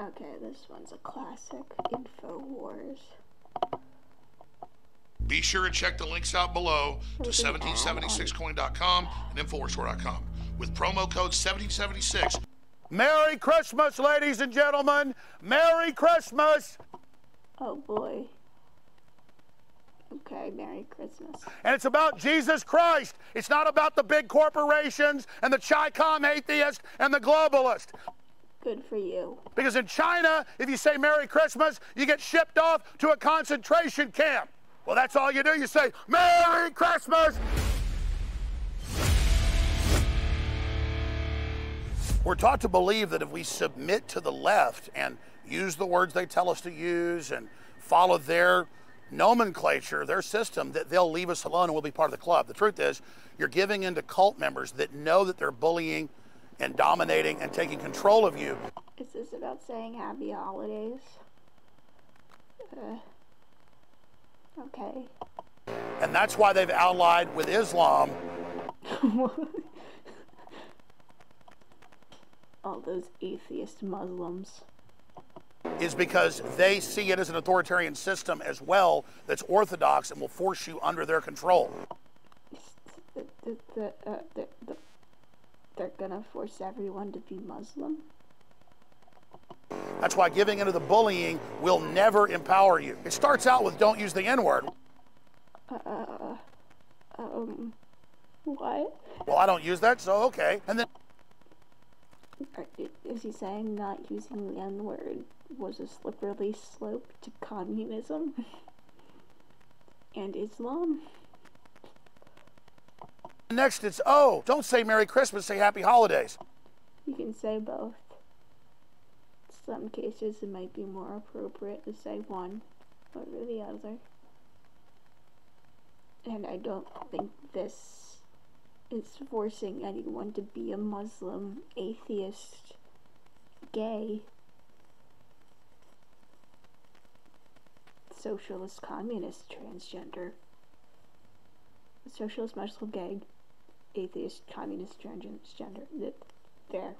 Okay, this one's a classic. InfoWars. Be sure to check the links out below to There's an ad on 1776coin.com and InfoWarsStore.com with promo code 1776. Merry Christmas, ladies and gentlemen. Merry Christmas. Oh boy. Okay, Merry Christmas. And it's about Jesus Christ. It's not about the big corporations and the Chi-Com atheist and the globalist. Good for you. Because in China, if you say Merry Christmas, you get shipped off to a concentration camp. Well, that's all you do. You say, Merry Christmas. We're taught to believe that if we submit to the left and use the words they tell us to use and follow their nomenclature, their system, that they'll leave us alone and we'll be part of the club. The truth is, you're giving in to cult members that know that they're bullying and dominating and taking control of you. Is this about saying happy holidays? Okay. And that's why they've allied with Islam. All those atheist Muslims. Is because they see it as an authoritarian system as well that's orthodox and will force you under their control. They're gonna force everyone to be Muslim? That's why giving into the bullying will never empower you. It starts out with don't use the N-word. What? Well, I don't use that, so okay. And then is he saying not using the N-word was a slippery slope to communism and Islam? Next it's, oh, don't say Merry Christmas, say Happy Holidays. You can say both. In some cases it might be more appropriate to say one over the other. And I don't think this is forcing anyone to be a Muslim, atheist, gay, socialist, communist, transgender. Socialist, Muslim, gay, atheist, communist, transgender. There.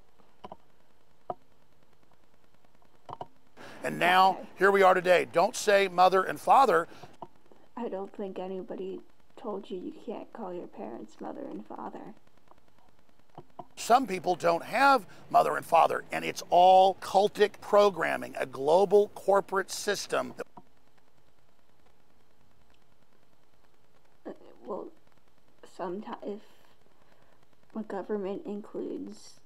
And now, okay. Here we are today. Don't say mother and father. I don't think anybody told you you can't call your parents mother and father. Some people don't have mother and father, and it's all cultic programming, a global corporate system. Well, sometimes if a government includes,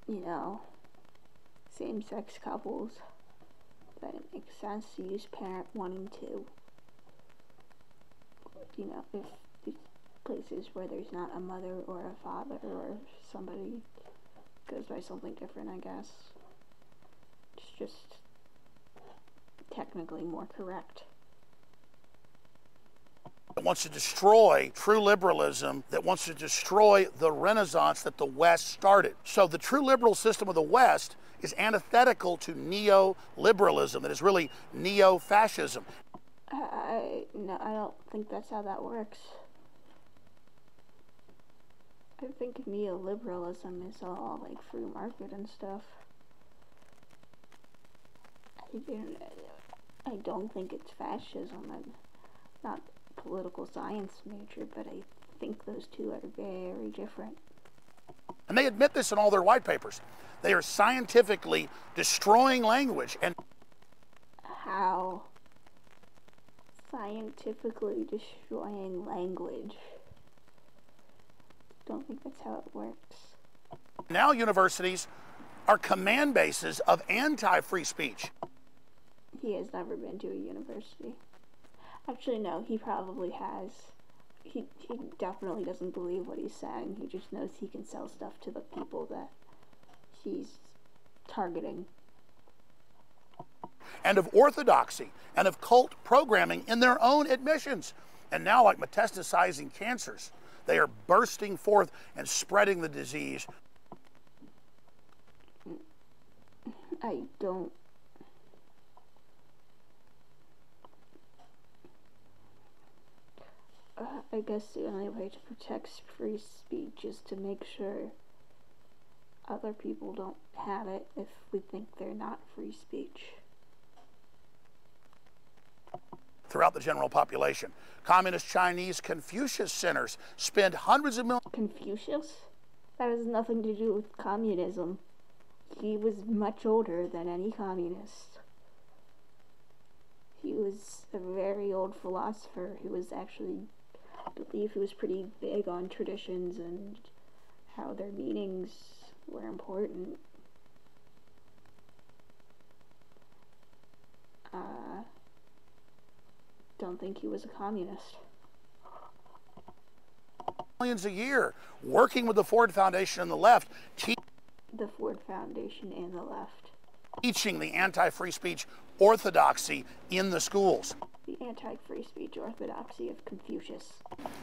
you know, same-sex couples, then it makes sense to use parent 1 and 2. You know, if these places where there's not a mother or a father or somebody goes by something different, I guess. It's just technically more correct. That wants to destroy true liberalism, that wants to destroy the Renaissance that the West started. So the true liberal system of the West is antithetical to neoliberalism, that is really neo-fascism. No, I don't think that's how that works. I think neoliberalism is all like free market and stuff. I don't think it's fascism. I'm not a political science major, but I think those two are very different. And they admit this in all their white papers. They are scientifically destroying language. And how? Scientifically destroying language. Don't think that's how it works. Now universities are command bases of anti-free speech. He has never been to a university. Actually, no, he probably has. He definitely doesn't believe what he's saying. He just knows he can sell stuff to the people that he's targeting. And of orthodoxy and of cult programming in their own admissions. And now, like metastasizing cancers, they are bursting forth and spreading the disease. I don't... I guess the only way to protect free speech is to make sure other people don't have it if we think they're not free speech. Throughout the general population, Communist Chinese Confucius centers spend hundreds of millions. Confucius? That has nothing to do with communism. He was much older than any communist. He was a very old philosopher who was actually, I believe he was pretty big on traditions and how their meanings were important. Don't think he was a communist. Millions a year, working with the Ford Foundation and the left, The Ford Foundation and the left. teaching the anti-free speech orthodoxy in the schools. The anti-free speech orthodoxy of Confucius.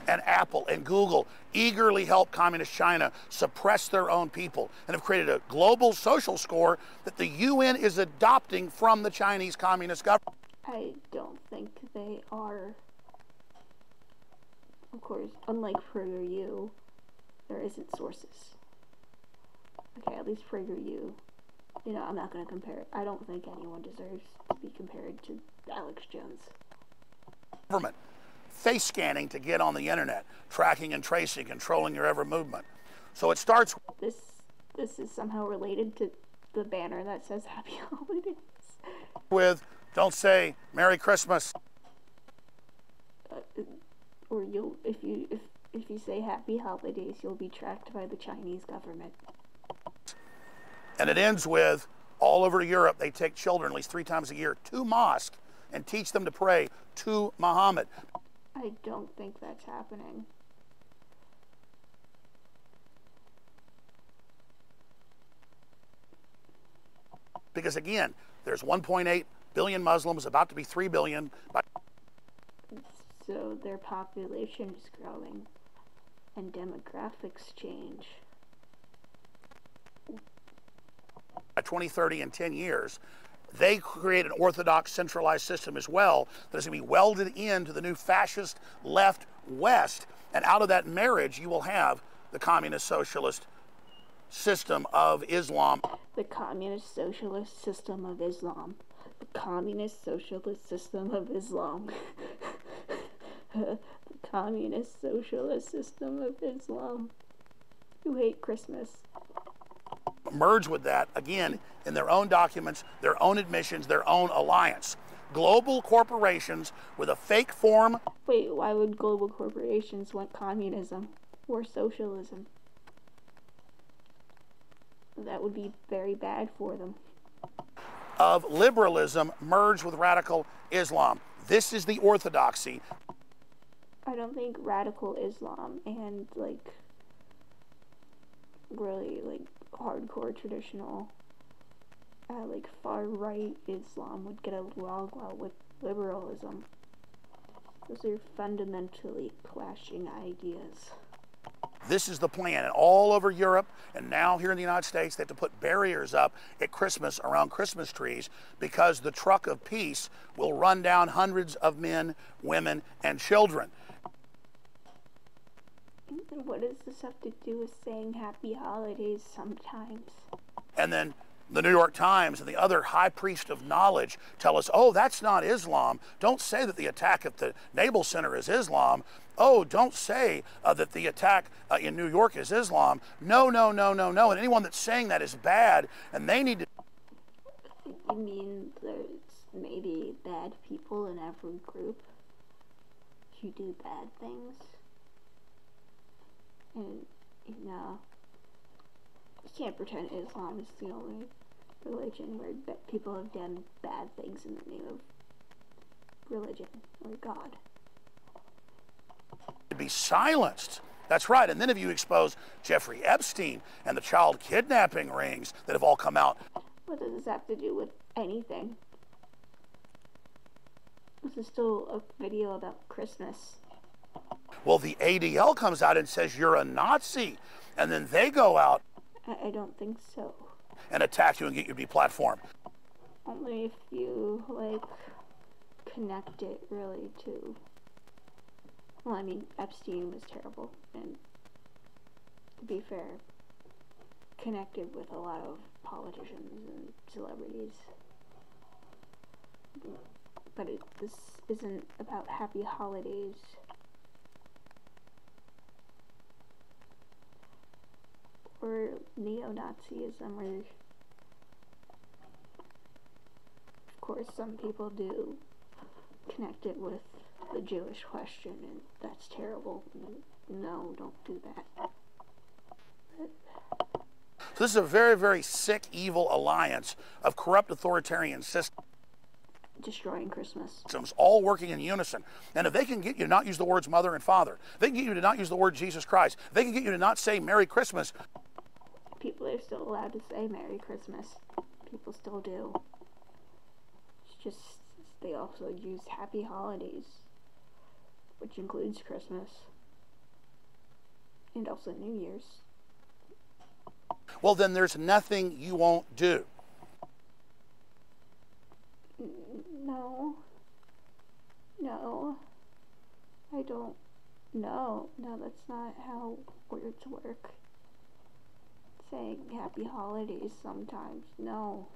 And Apple and Google eagerly help Communist China suppress their own people and have created a global social score that the UN is adopting from the Chinese Communist government. I don't think they are. Of course, unlike PragerU, there isn't sources. Okay, at least PragerU. You know, I'm not going to compare it. I don't think anyone deserves to be compared to Alex Jones. Government. Face scanning to get on the internet, tracking and tracing, controlling your every movement. So it starts. This is somehow related to the banner that says Happy Holidays. With don't say Merry Christmas. Or you'll if you say Happy Holidays, you'll be tracked by the Chinese government. And it ends with all over Europe they take children at least 3 times a year to mosque and teach them to pray to Muhammad. I don't think that's happening. Because again, there's 1.8 billion Muslims, about to be 3 billion. So their population is growing and demographics change. By 2030, in 10 years, they create an orthodox centralized system as well that is going to be welded into the new fascist left West. And out of that marriage, you will have the communist socialist system of Islam. The communist socialist system of Islam. The communist socialist system of Islam. The communist socialist system of Islam. Who hate Christmas. Merge with that, again, in their own documents, their own admissions, their own alliance. Global corporations with a fake form. Wait, why would global corporations want communism or socialism? That would be very bad for them. Of liberalism merged with radical Islam. This is the orthodoxy. I don't think radical Islam and really hardcore traditional far right Islam would get along well with liberalism. Those are fundamentally clashing ideas. This is the plan. And all over Europe and now here in the United States, they have to put barriers up at Christmas around Christmas trees because the truck of peace will run down hundreds of men, women, and children. And what does this have to do with saying Happy Holidays sometimes? And then the New York Times and the other high priest of knowledge tell us, oh, that's not Islam. Don't say that the attack at the Naval Center is Islam. Oh, don't say that the attack in New York is Islam. No, no, no, no, no. And anyone that's saying that is bad, and they need to... You mean there's maybe bad people in every group who do bad things? And, you can't pretend Islam is the only religion where people have done bad things in the name of religion or God. To be silenced. That's right. And then if you expose Jeffrey Epstein and the child kidnapping rings that have all come out. What does this have to do with anything? This is still a video about Christmas. Well, the ADL comes out and says you're a Nazi. And then they go out. I don't think so. And attack you and get you deplatformed. Only if you, connect it really to... Well, I mean, Epstein was terrible, and to be fair, connected with a lot of politicians and celebrities. But this isn't about happy holidays. Or neo-Nazism, or of course some people do connect it with the Jewish question, and that's terrible. No, don't do that. So this is a very, very sick, evil alliance of corrupt authoritarian systems. Destroying Christmas. All working in unison. And if they can get you to not use the words mother and father, they can get you to not use the word Jesus Christ, they can get you to not say Merry Christmas. People are still allowed to say Merry Christmas. People still do. It's just, they also use Happy Holidays, which includes Christmas. And also New Year's. Well, then there's nothing you won't do. No. No. I don't. No, that's not how words work. Saying happy holidays sometimes, no.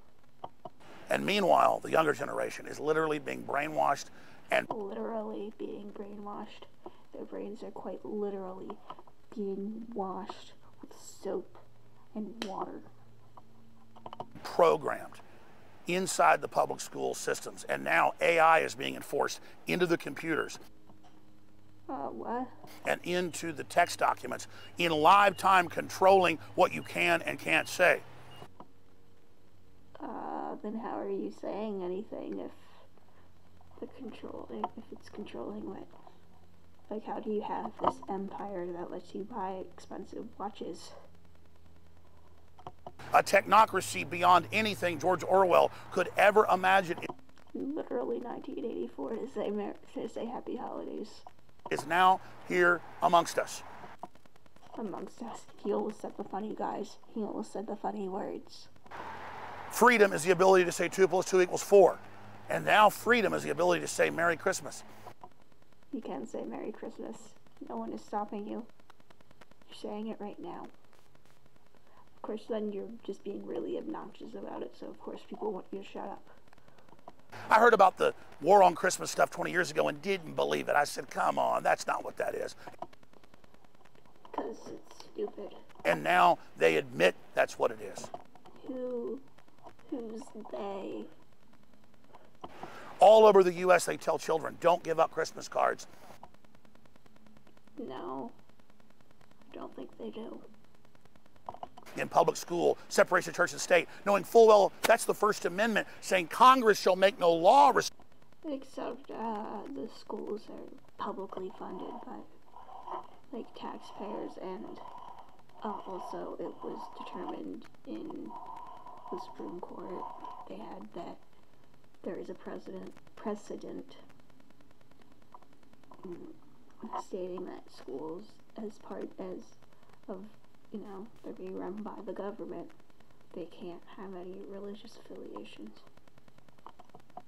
And meanwhile, the younger generation is literally being brainwashed and... Literally being brainwashed. Their brains are quite literally being washed with soap and water. Programmed inside the public school systems. And now AI is being enforced into the computers. What? And into the text documents in live time, controlling what you can and can't say. Then how are you saying anything if it's controlling what? Like, how do you have this empire that lets you buy expensive watches? A technocracy beyond anything George Orwell could ever imagine. Literally 1984 to say happy holidays. Is now here amongst us. Amongst us. He always said the funny guys. He always said the funny words. Freedom is the ability to say 2 + 2 = 4. And now freedom is the ability to say Merry Christmas. You can say Merry Christmas. No one is stopping you. You're saying it right now. Of course, then you're just being really obnoxious about it, so of course people want you to shut up. I heard about the war on Christmas stuff 20 years ago and didn't believe it. I said, come on, that's not what that is. Because it's stupid. And now they admit that's what it is. Who's they? All over the U.S. they tell children, don't give up Christmas cards. No, I don't think they do. In public school, separation of church and state, knowing full well that's the First Amendment, saying Congress shall make no law. Except the schools are publicly funded by, like, taxpayers, and also it was determined in the Supreme Court, they had that there is a precedent stating that schools, as part of, they're being run by the government, they can't have any religious affiliations.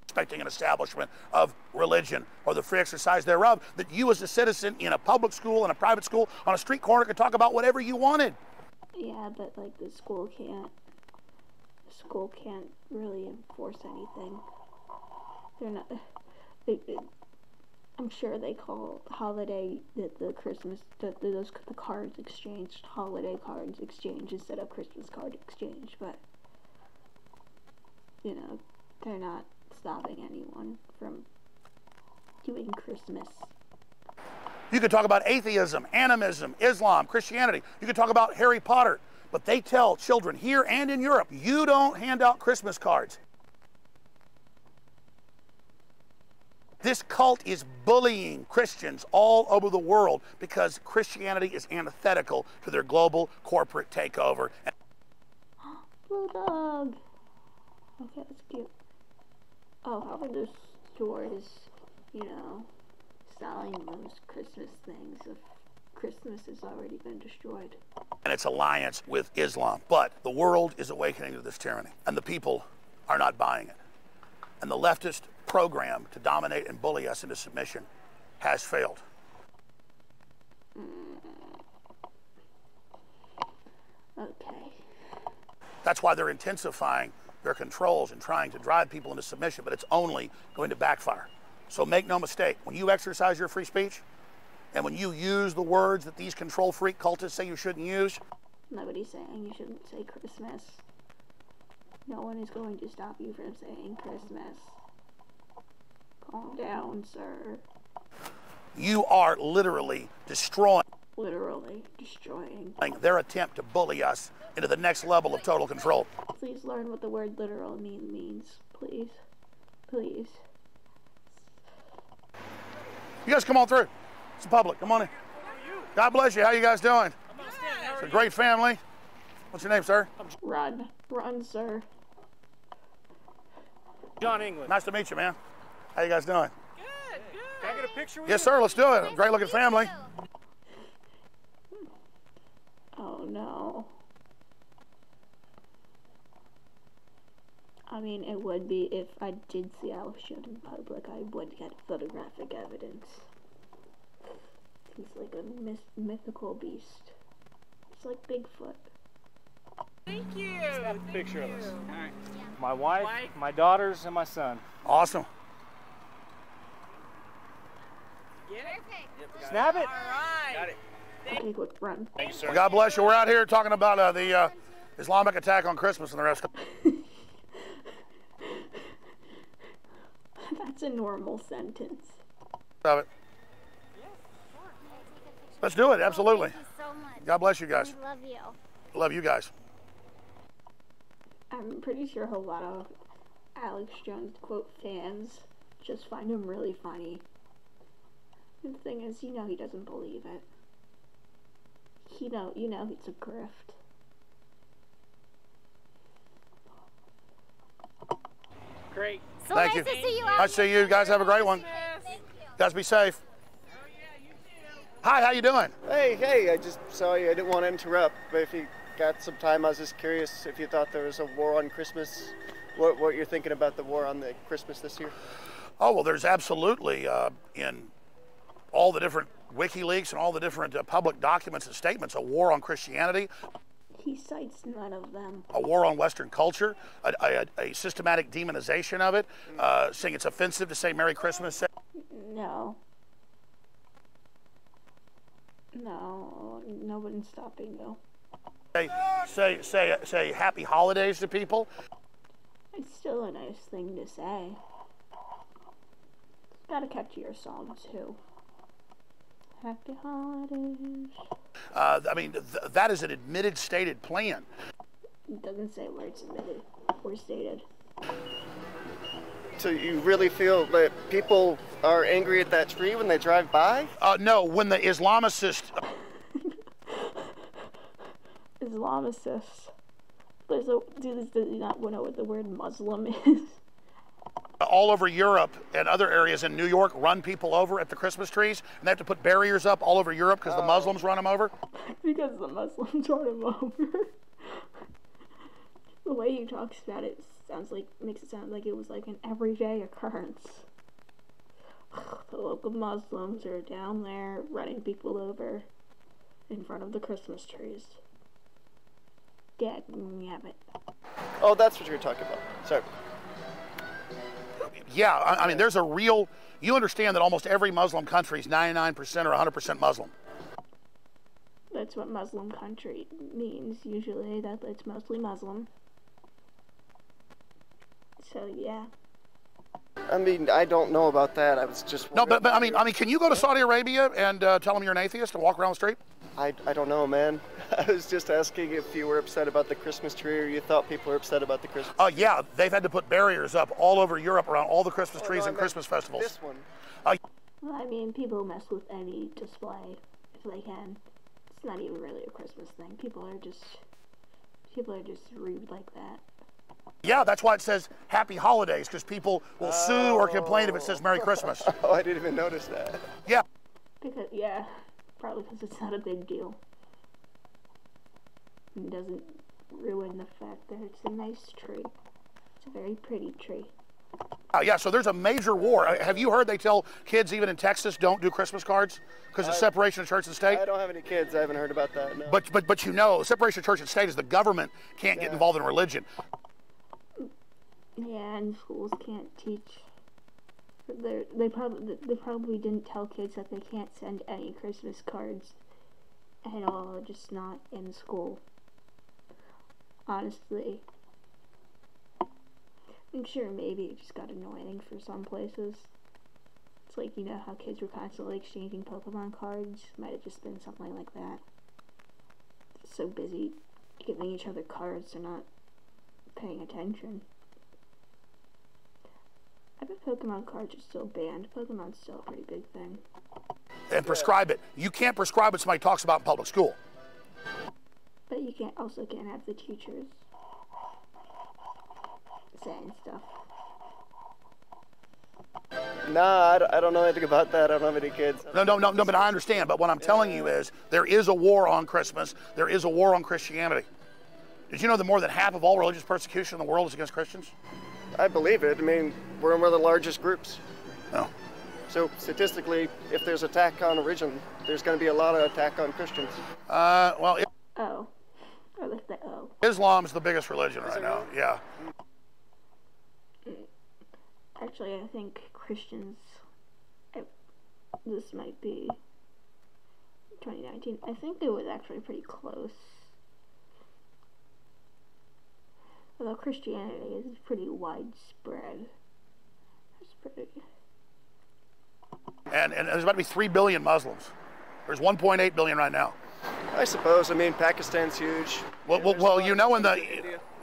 Respecting an establishment of religion or the free exercise thereof, that you as a citizen in a public school, in a private school, on a street corner could talk about whatever you wanted. Yeah, but like the school can't really enforce anything. They're not. I'm sure they call holiday the cards exchanged holiday cards exchange instead of Christmas card exchange, but they're not stopping anyone from doing Christmas. You could talk about atheism, animism, Islam, Christianity. You could talk about Harry Potter. But they tell children here and in Europe, you don't hand out Christmas cards. This cult is bullying Christians all over the world because Christianity is antithetical to their global corporate takeover. Blue dog. Okay, that's cute. Oh, how about those stores, selling those Christmas things if Christmas has already been destroyed? And its alliance with Islam. But the world is awakening to this tyranny, and the people are not buying it. And the leftist program to dominate and bully us into submission has failed. Okay. That's why they're intensifying their controls and trying to drive people into submission, but it's only going to backfire. So make no mistake, when you exercise your free speech, and when you use the words that these control freak cultists say you shouldn't use. Nobody's saying you shouldn't say Christmas. No one is going to stop you from saying Christmas. Calm down, sir. You are literally destroying their attempt to bully us into the next level of total control. Please learn what the word literal means, please. Please. You guys come on through. It's public. Come on in. God bless you. How you guys doing? It's a great family. What's your name, sir? Run, sir. John England. Nice to meet you, man. How you guys doing? Good. Can I get a picture with you? Yes, sir. Let's do it. Great looking family. Oh, no. I mean, it would be if I did see Alex shoot in public, I would get photographic evidence. He's like a mythical beast. It's like Bigfoot. Thank you. Snap a picture of us. All right. My wife, my daughters, and my son. Awesome. Get it? Snap it. All right. Got it. He would run. Thank you, sir. Well, God bless you. We're out here talking about the Islamic attack on Christmas and the rest. That's a normal sentence. Of it. Let's do it. Absolutely. Thank you so much. God bless you guys. We love you. Love you guys. I'm pretty sure a lot of Alex Jones quote fans just find him really funny. And the thing is, you know he doesn't believe it. You know it's a grift. Great. So Thank nice you. to see you out. Nice to see you. Guys have a great one. Thank you. Guys be safe. Hi, how you doing? Hey, I just saw you. I didn't want to interrupt, but if you got some time, I was just curious if you thought there was a war on Christmas, what you're thinking about the war on the Christmas this year. Oh, well, there's absolutely, in all the different WikiLeaks and all the different public documents and statements, a war on Christianity, He cites none of them. a war on Western culture, a systematic demonization of it, saying it's offensive to say Merry Christmas. No. No, no one's stopping you. Say Happy Holidays to people. It's still a nice thing to say. Gotta catch your song too. Happy holidays. I mean, that is an admitted, stated plan. It doesn't say where it's admitted or stated. So you really feel that people are angry at that tree when they drive by? No, when the Islamicists Islamicists. Do you not know what the word Muslim is? all over Europe and other areas in New York run people over at the Christmas trees, and they have to put barriers up all over Europe because the Muslims run them over? Because the Muslims run them over. The way he talks about it makes it sound like it was like an everyday occurrence. The local Muslims are down there running people over in front of the Christmas trees. Dagnabbit. Oh, that's what you were talking about. Sorry. Yeah, I mean, there's a real, you understand that almost every Muslim country is 99% or 100% Muslim. That's what Muslim country means, usually, that it's mostly Muslim. So, yeah. I mean, I don't know about that. I was just No, but I mean, can you go to Saudi Arabia and tell them you're an atheist and walk around the street? I don't know, man. I was just asking if you were upset about the Christmas tree or you thought people were upset about the Christmas tree. Yeah, they've had to put barriers up all over Europe around all the Christmas trees and Christmas festivals. This one. Well, I mean, people mess with any display if they can. It's not even really a Christmas thing. People are just rude like that. Yeah, that's why it says Happy Holidays, because people will sue or complain if it says Merry Christmas. Oh, I didn't even notice that. Yeah. Probably because it's not a big deal. It doesn't ruin the fact that it's a nice tree. It's a very pretty tree. Yeah, so there's a major war. Have you heard they tell kids even in Texas don't do Christmas cards because of separation of church and state? I don't have any kids. I haven't heard about that, no. But you know, separation of church and state is the government can't get involved in religion. Yeah, and schools can't teach. They probably didn't tell kids that they can't send any Christmas cards at all, just not in school. Honestly. I'm sure maybe it just got annoying for some places. It's like, you know how kids were constantly exchanging Pokemon cards? Might have just been something like that. So busy giving each other cards, they're not paying attention. I bet Pokemon cards are still banned. Pokemon's still a pretty big thing. And prescribe it. You can't prescribe what somebody talks about in public school. But you can't have the teachers saying stuff. Nah, I don't know anything about that. I don't have any kids. No, but I understand. But what I'm telling you is there is a war on Christmas. There is a war on Christianity. Did you know that more than half of all religious persecution in the world is against Christians? I believe it. I mean, we're one of the largest groups. No. So statistically, if there's attack on religion, there's going to be a lot of attack on Christians. Well... Oh. I like the O. Islam's the biggest religion right now. Yeah. Actually, I think Christians, this might be 2019, I think it was actually pretty close. Although Christianity is pretty widespread. It's pretty... And there's about to be 3 billion Muslims. There's 1.8 billion right now. I suppose. I mean, Pakistan's huge. Well, you know in the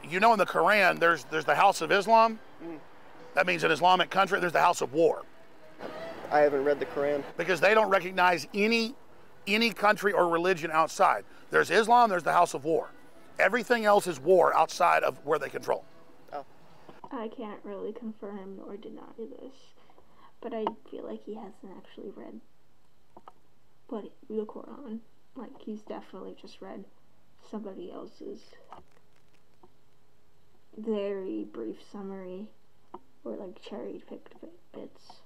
Quran, there's the House of Islam. That means an Islamic country, there's the House of War. I haven't read the Quran. Because they don't recognize any country or religion outside. There's Islam, there's the House of War. Everything else is war outside of where they control. Oh. I can't really confirm or deny this, but I feel like he hasn't actually read the Quran. Like, he's definitely just read somebody else's very brief summary or like cherry-picked bits.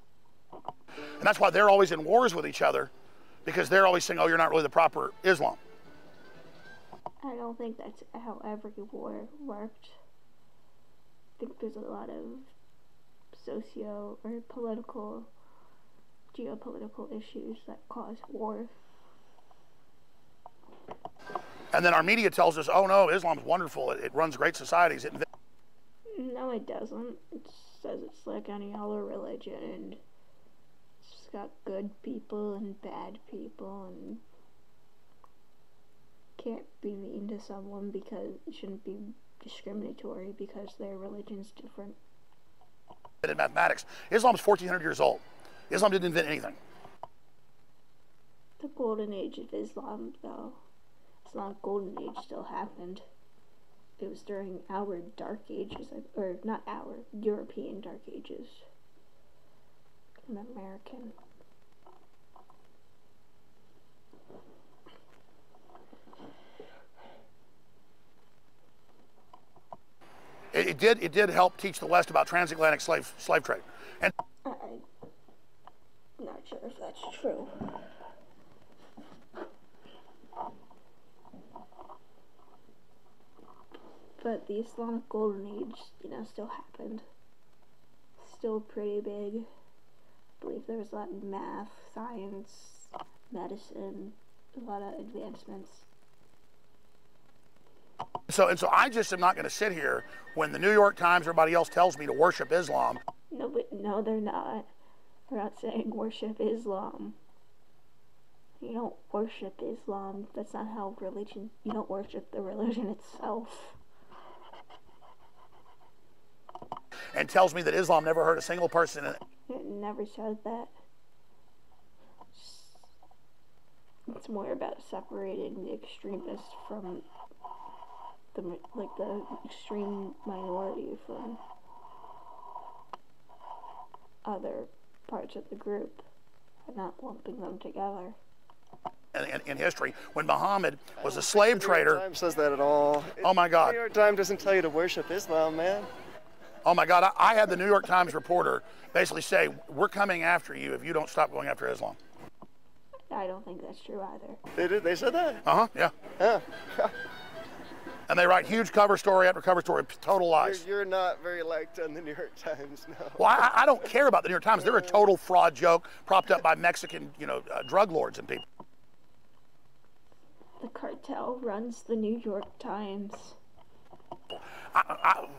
And that's why they're always in wars with each other, because they're always saying, oh, you're not really the proper Islam. I don't think that's how every war worked. I think there's a lot of socio or geopolitical issues that cause war. And then our media tells us, oh no, Islam's wonderful. It runs great societies. No, it doesn't. It says it's like any other religion, and it's got good people and bad people, and can't be mean to someone because it shouldn't be discriminatory because their religion's different. In mathematics, Islam's 1,400 years old. Islam didn't invent anything. The golden age of Islam, though, Islamic golden age still happened. It was during our dark ages, or not our, European dark ages. I'm American. It did help teach the West about transatlantic slave trade. And I'm not sure if that's true. But the Islamic Golden Age, still happened. Still pretty big. I believe there was a lot of math, science, medicine, a lot of advancements. So I just am not going to sit here when the New York Times or everybody else tells me to worship Islam. No, they're not. They're not saying worship Islam. You don't worship Islam. That's not how religion... You don't worship the religion itself. And tells me that Islam never hurt a single person in it. It never said that. It's more about separating the extremists from the extreme minority from other parts of the group, and not lumping them together. In history, when Muhammad was a slave trader... The New York Times says that at all. Oh my God. The New York Times doesn't tell you to worship Islam, man. Oh my God, I had the New York Times reporter basically say, we're coming after you if you don't stop going after Islam. I don't think that's true either. They did? They said that? Uh-huh, yeah. Yeah. And they write huge cover story after cover story, total lies. You're not very liked on the New York Times, no. Well, I don't care about the New York Times. They're a total fraud joke propped up by Mexican, drug lords and people. The cartel runs the New York Times.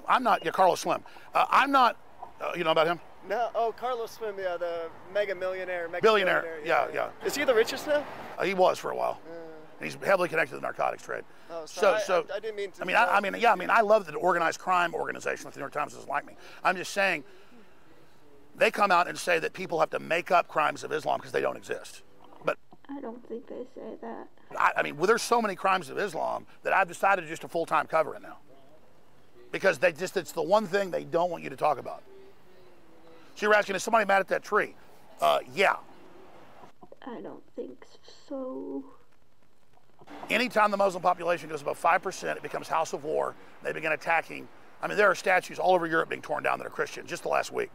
I'm not, Carlos Slim. I'm not, you know about him? No, oh, Carlos Slim, yeah, the mega millionaire. Billionaire, yeah. Is he the richest now? He was for a while. And he's heavily connected to the narcotics trade. Oh, so I didn't mean to. I love that the organized crime organization with the New York Times doesn't like me. I'm just saying, they come out and say that people have to make up crimes of Islam because they don't exist. But I don't think they say that. Well, there's so many crimes of Islam that I've decided just to full-time cover it now. Because it's the one thing they don't want you to talk about. So you're asking, is somebody mad at that tree? Yeah. I don't think so. Anytime the Muslim population goes above 5%, it becomes house of war. They begin attacking. There are statues all over Europe being torn down that are Christian just the last week.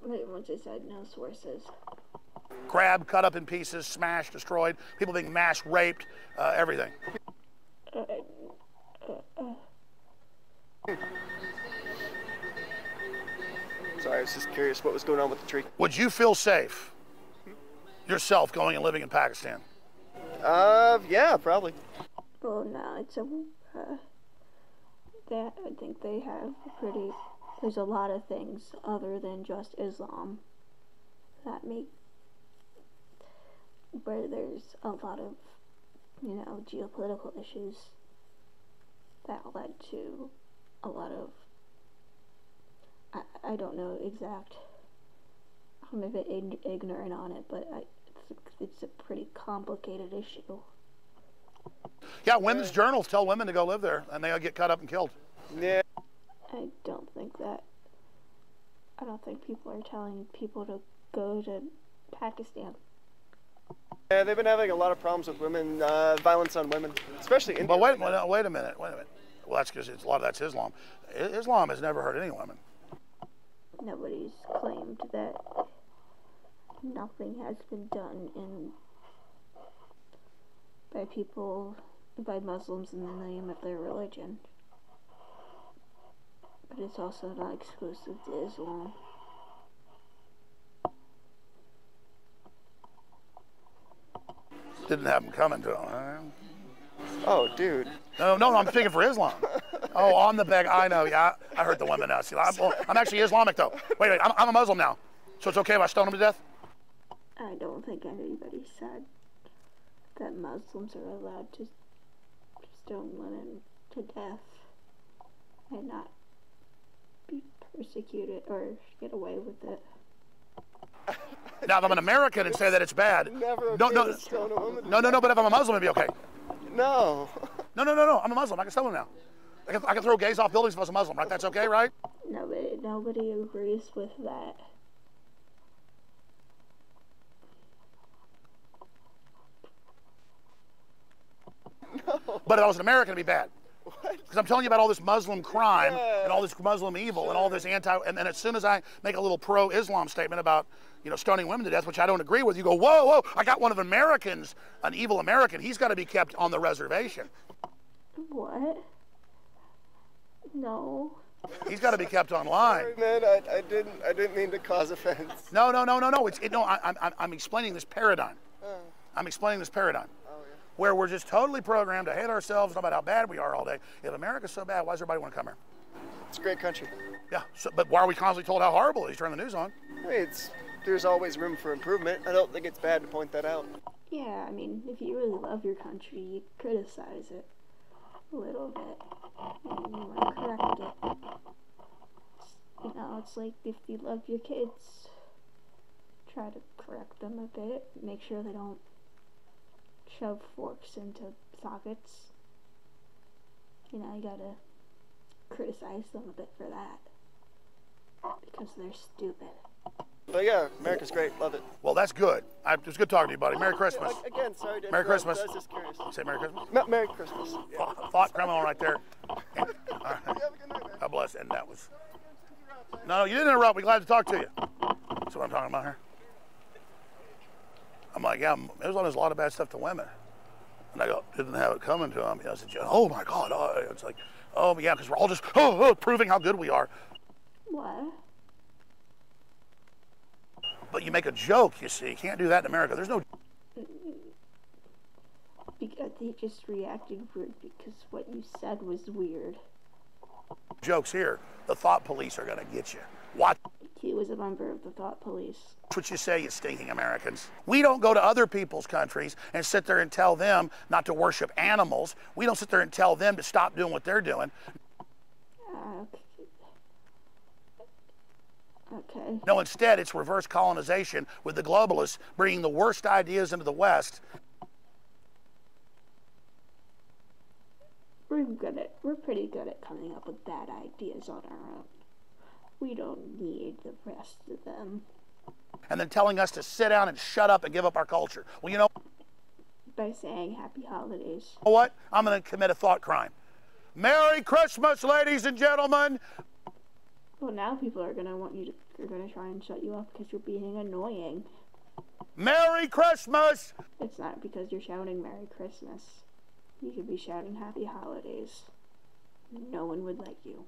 Once I said no sources. Grabbed, cut up in pieces, smashed, destroyed. People being mass raped, everything. Sorry, I was just curious what was going on with the tree. Would you feel safe yourself going and living in Pakistan? Yeah, probably. Well, no, it's I think they have there's a lot of things other than just Islam that where there's a lot of, geopolitical issues that led to a lot of, I don't know I'm a bit ignorant on it, but it's a pretty complicated issue. Yeah, women's journals tell women to go live there, and they get cut up and killed. Yeah. I don't think people are telling people to go to Pakistan. Yeah, they've been having a lot of problems with women, violence on women, especially India. But wait a minute. Well, that's because a lot of that's Islam. Islam has never hurt any women. Nobody's claimed that nothing has been done by Muslims in the name of their religion. But it's also not exclusive to Islam. Didn't have them coming to them. Oh, dude. No, I'm speaking for Islam. Oh, on the beg. I know, yeah. I heard the women now. See, I'm actually Islamic, though. Wait, I'm a Muslim now. So it's okay if I stone them to death? I don't think anybody said that Muslims are allowed to stone women to death and not be persecuted or get away with it. Now, if I'm an American and say that it's bad, Never no, to stone a woman. No, but if I'm a Muslim, it'd be okay. No. No, I'm a Muslim. I can stone them now. I can throw gays off buildings if I was a Muslim, right? That's okay, right? Nobody agrees with that. No. But if I was an American, it'd be bad. What? Because I'm telling you about all this Muslim crime and all this Muslim evil and all this and then as soon as I make a little pro-Islam statement about, stoning women to death, which I don't agree with, you go, whoa, I got one of Americans, an evil American. He's got to be kept on the reservation. What? No. He's got to be kept online. Sorry, man, I didn't mean to cause offense. No. I'm explaining this paradigm. I'm explaining this paradigm. Where we're just totally programmed to hate ourselves, no matter how bad we are all day. If America's so bad, why does everybody want to come here? It's a great country. Yeah, but why are we constantly told how horrible it is? Turn the news on. There's always room for improvement. I don't think it's bad to point that out. Yeah, if you really love your country, you criticize it a little bit, and you want to correct it. It's like if you love your kids, try to correct them a bit, make sure they don't shove forks into sockets. You gotta criticize them a bit for that. Because they're stupid. But yeah, America's great. Love it. Well, that's good. It was good talking to you, buddy. Merry Christmas. Again, sorry to Merry interrupt, Christmas. I was just curious. Say Merry Christmas. Merry Christmas. Yeah. Thought criminal right there. All right. You have a good night, man. God bless. And that was. No, you didn't interrupt. We're glad to talk to you. That's what I'm talking about here. I'm like, yeah, there's a lot of bad stuff to women. And I go, didn't have it coming to him. I said, oh my God. Oh. It's like, oh yeah, because we're all just proving how good we are. What? But you make a joke, you see. You can't do that in America. There's no. Because they just reacted weird because what you said was weird. Jokes here. The thought police are going to get you. Watch He was a member of the thought police. what you say, you stinking Americans. We don't go to other people's countries and sit there and tell them not to worship animals. We don't sit there and tell them to stop doing what they're doing. Okay. No, instead, it's reverse colonization with the globalists bringing the worst ideas into the West. We're pretty good at coming up with bad ideas on our own. We don't need the rest of them. And then telling us to sit down and shut up and give up our culture. Well, you know By saying happy holidays. what? I'm going to commit a thought crime. Merry Christmas, ladies and gentlemen. Well, now people are gonna try and shut you up because you're being annoying. Merry Christmas. It's not because you're shouting Merry Christmas. You could be shouting Happy Holidays. No one would let you.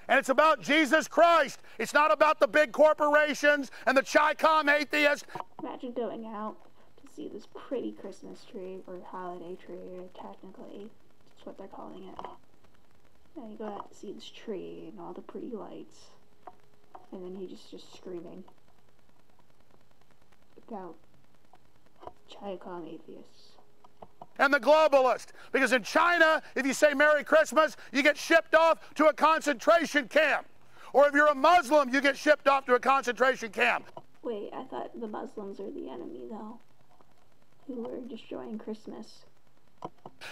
And it's about Jesus Christ. It's not about the big corporations and the Chi-Com atheists. Imagine going out to see this pretty Christmas tree or holiday tree, or technically, that's what they're calling it. And you go out to see this tree and all the pretty lights, and then he's just screaming about Chi-Com atheists. And the globalist. Because in China, if you say Merry Christmas, you get shipped off to a concentration camp. Or if you're a Muslim, you get shipped off to a concentration camp. Wait, I thought the Muslims are the enemy, though, who are destroying Christmas.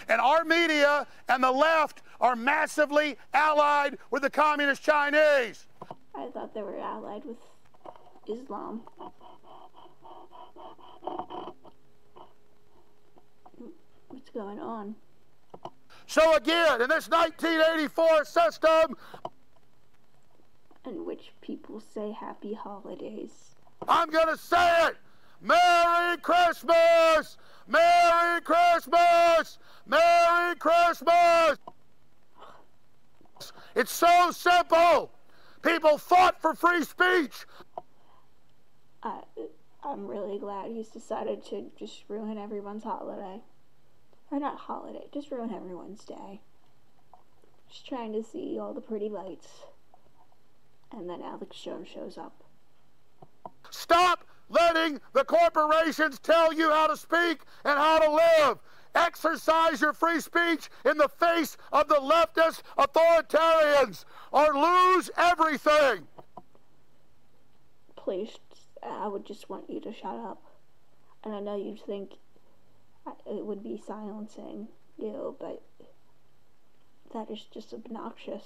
And our media and the left are massively allied with the communist Chinese. I thought they were allied with Islam. What's going on? So again, in this 1984 system, In which people say happy holidays. I'm going to say it. Merry Christmas! Merry Christmas! Merry Christmas! It's so simple. People fought for free speech. I'm really glad he's decided to just ruin everyone's holiday. Or not holiday, just ruin everyone's day. Just trying to see all the pretty lights. And then Alex Jones shows up. Stop letting the corporations tell you how to speak and how to live. Exercise your free speech in the face of the leftist authoritarians or lose everything. Please, I would just want you to shut up. And I know you'd think it would be silencing you, but that is just obnoxious.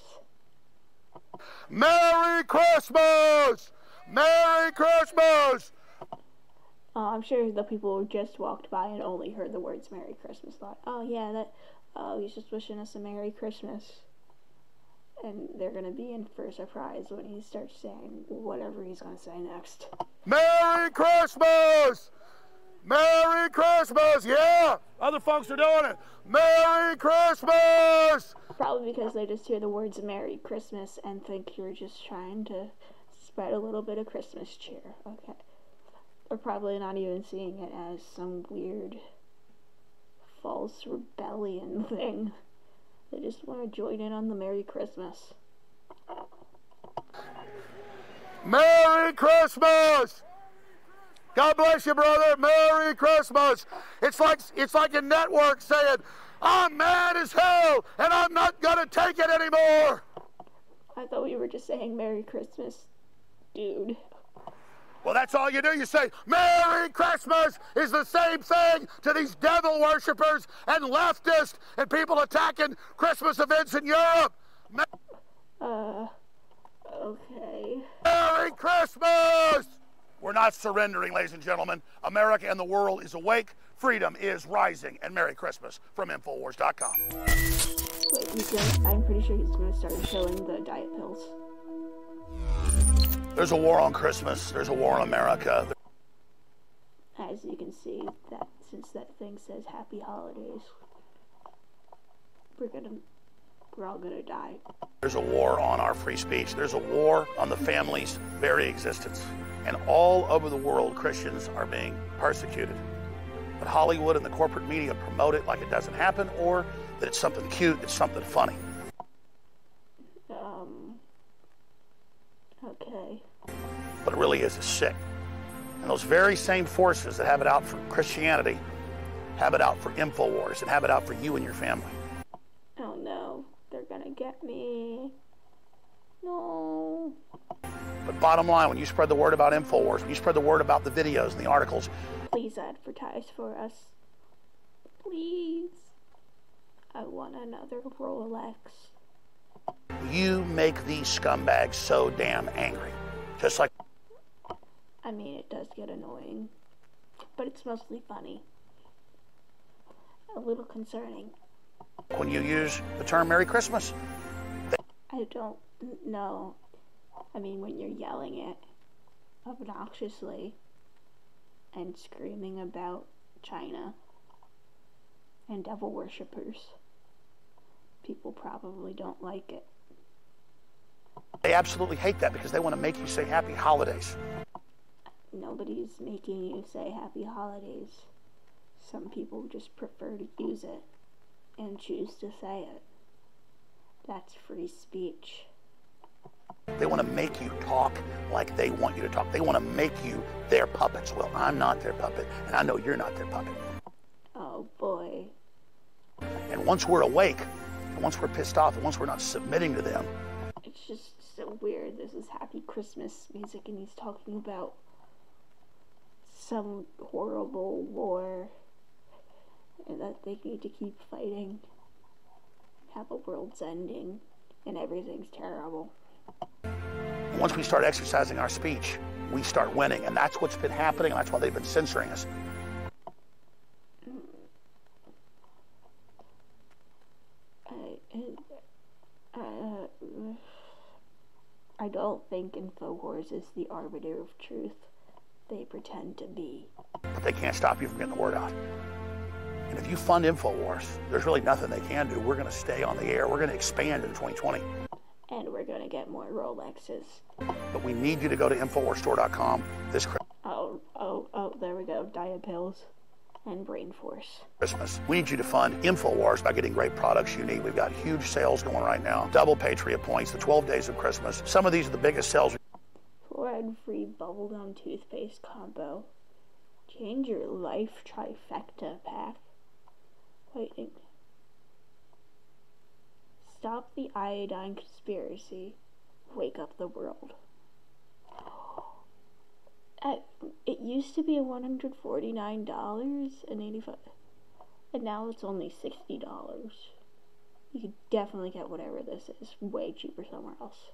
Merry Christmas! Merry Christmas! I'm sure the people who just walked by and only heard the words Merry Christmas thought, oh yeah, he's just wishing us a Merry Christmas. And they're going to be in for a surprise when he starts saying whatever he's going to say next. Merry Christmas! Merry Christmas! Yeah! Other folks are doing it. Merry Christmas! Probably because they just hear the words Merry Christmas and think you're just trying to spread a little bit of Christmas cheer. Okay. They're probably not even seeing it as some weird false rebellion thing. They just want to join in on the Merry Christmas. Merry Christmas! God bless you, brother. Merry Christmas. It's like a network saying, I'm mad as hell and I'm not going to take it anymore. I thought we were just saying Merry Christmas, dude. Well, that's all you do. You say, Merry Christmas is the same thing to these devil worshippers and leftists and people attacking Christmas events in Europe. Okay. Merry Merry Christmas! We're not surrendering, ladies and gentlemen. America and the world is awake. Freedom is rising. And Merry Christmas from Infowars.com. Wait, I'm pretty sure he's going to start showing the diet pills. There's a war on Christmas. There's a war on America. As you can see, that since that thing says Happy Holidays, we're all gonna die. There's a war on our free speech. There's a war on the family's very existence. And all over the world, Christians are being persecuted. But Hollywood and the corporate media promote it like it doesn't happen, or that it's something cute, it's something funny. Okay. But it really is sick. And those very same forces that have it out for Christianity have it out for InfoWars and have it out for you and your family. Oh no, they're gonna get me. No. But bottom line, when you spread the word about InfoWars, when you spread the word about the videos and the articles, please advertise for us. Please. I want another Rolex. you make these scumbags so damn angry. Just like... I mean, it does get annoying, but it's mostly funny. A little concerning. When you use the term Merry Christmas. I don't know. I mean, when you're yelling it obnoxiously and screaming about China and devil worshippers, people probably don't like it. They absolutely hate that because they want to make you say Happy Holidays. Nobody's making you say Happy Holidays. Some people just prefer to use it and choose to say it. That's free speech. They want to make you talk like they want you to talk. They want to make you their puppets. Well, I'm not their puppet, and I know you're not their puppet. Oh, boy. And once we're awake, and once we're pissed off, and once we're not submitting to them... It's just so weird. This is Happy Christmas music, and he's talking about some horrible war, and that they need to keep fighting, have a world's ending, and everything's terrible. Once we start exercising our speech, we start winning, and that's what's been happening, and that's why they've been censoring us. I don't think InfoWars is the arbiter of truth. They pretend to be. But they can't stop you from getting the word out. And if you fund InfoWars, there's really nothing they can do. We're going to stay on the air. We're going to expand in 2020. And we're going to get more Rolexes. But we need you to go to InfoWarsStore.com this Christmas. Oh, there we go. Diet pills and brain force. Christmas. We need you to fund InfoWars by getting great products you need. We've got huge sales going right now. Double Patriot points, the 12 days of Christmas. Some of these are the biggest sales. Fluoride-free bubblegum toothpaste combo. Change your life trifecta pack. Waiting. Stop the iodine conspiracy. Wake up the world. It used to be $149.85, and now it's only $60. You could definitely get whatever this is way cheaper somewhere else.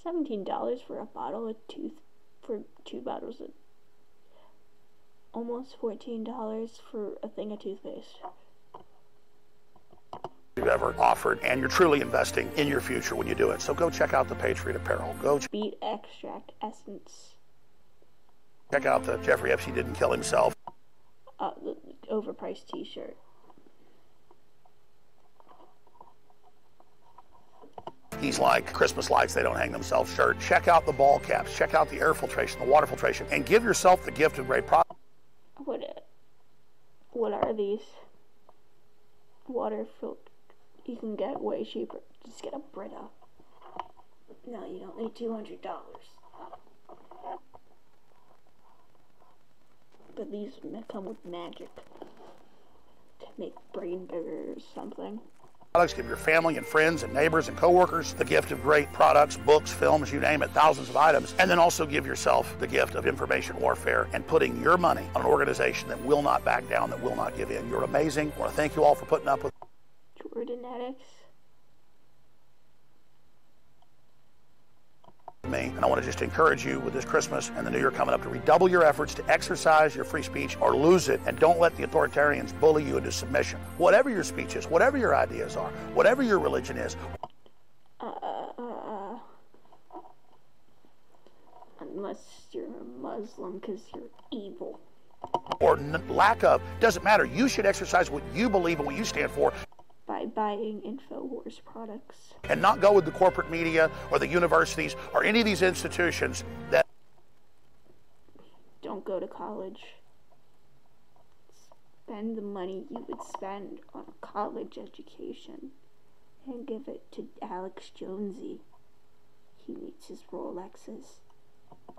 $17 for a bottle of for 2 bottles of, almost $14 for a thing of toothpaste. You've ever offered, and you're truly investing in your future when you do it. So go check out the Patriot Apparel. Go Beet Extract Essence. Check out the Jeffrey Epstein Didn't Kill Himself. The overpriced t-shirt. He's like Christmas lights, they don't hang themselves shirt. Check out the ball caps. Check out the air filtration, the water filtration, and give yourself the gift of great product. What are these? Water filter. You can get way cheaper. Just get a Brita. No, you don't need $200. But these come with magic to make brain bigger or something. Products give your family and friends and neighbors and coworkers the gift of great products, books, films, you name it, thousands of items. And then also give yourself the gift of information warfare and putting your money on an organization that will not back down, that will not give in. You're amazing. I want to thank you all for putting up with Jordanetics. me. And I want to just encourage you with this Christmas and the New Year coming up to redouble your efforts to exercise your free speech or lose it. And don't let the authoritarians bully you into submission. Whatever your speech is, whatever your ideas are, whatever your religion is. Unless you're a Muslim because you're evil. Or lack of, doesn't matter. You should exercise what you believe and what you stand for. By buying InfoWars products. And not go with the corporate media or the universities or any of these institutions that don't go to college. Spend the money you would spend on a college education and give it to Alex Jonesy. He needs his Rolexes.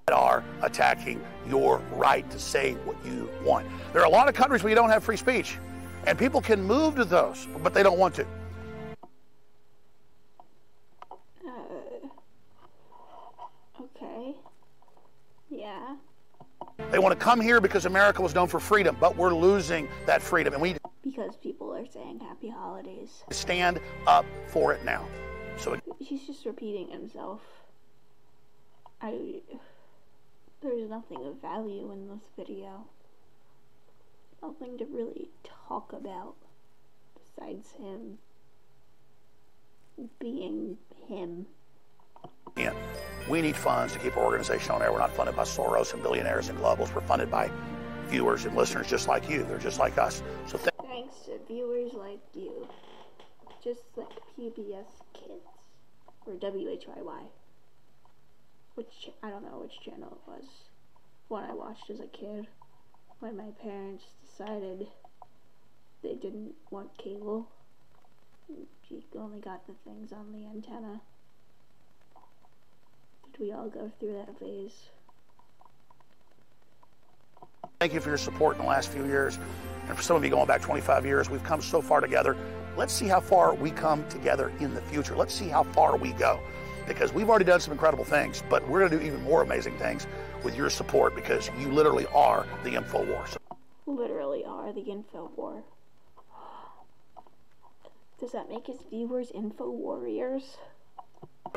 That are attacking your right to say what you want. There are a lot of countries where you don't have free speech, and people can move to those, but they don't want to. Okay. Yeah. They want to come here because America was known for freedom, but we're losing that freedom, and we because people are saying happy holidays. Stand up for it now. So he's just repeating himself. There's nothing of value in this video. Nothing to really talk about besides him being him. Yeah, we need funds to keep our organization on air. We're not funded by Soros and billionaires and globals. We're funded by viewers and listeners just like you. They're just like us. So thanks to viewers like you. Just like PBS Kids. Or WHYY. Which, I don't know which channel it was. One I watched as a kid. When my parents decided they didn't want cable. She only got the things on the antenna. Did we all go through that phase? Thank you for your support in the last few years. And for some of you going back 25 years, we've come so far together. Let's see how far we come together in the future. Let's see how far we go. Because we've already done some incredible things, but we're going to do even more amazing things with your support because you literally are the InfoWar. Literally are the InfoWar. Does that make his viewers Info Warriors?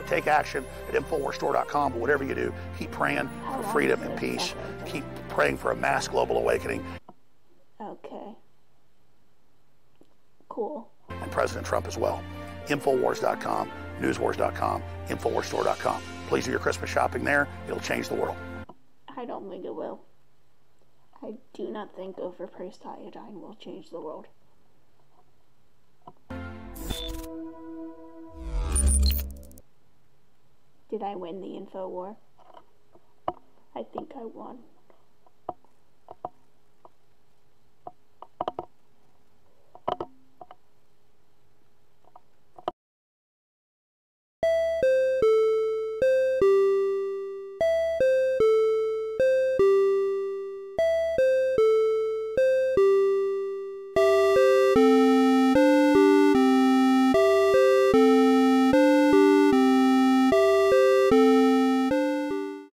Take action at InfoWarsStore.com, but whatever you do, keep praying for freedom and peace. Keep praying for a mass global awakening. Okay. Cool. And President Trump as well. InfoWars.com, NewsWars.com, InfoWarsStore.com. Please do your Christmas shopping there. It'll change the world. I don't think it will. I do not think overpriced iodine will change the world. Did I win the Info War? I think I won.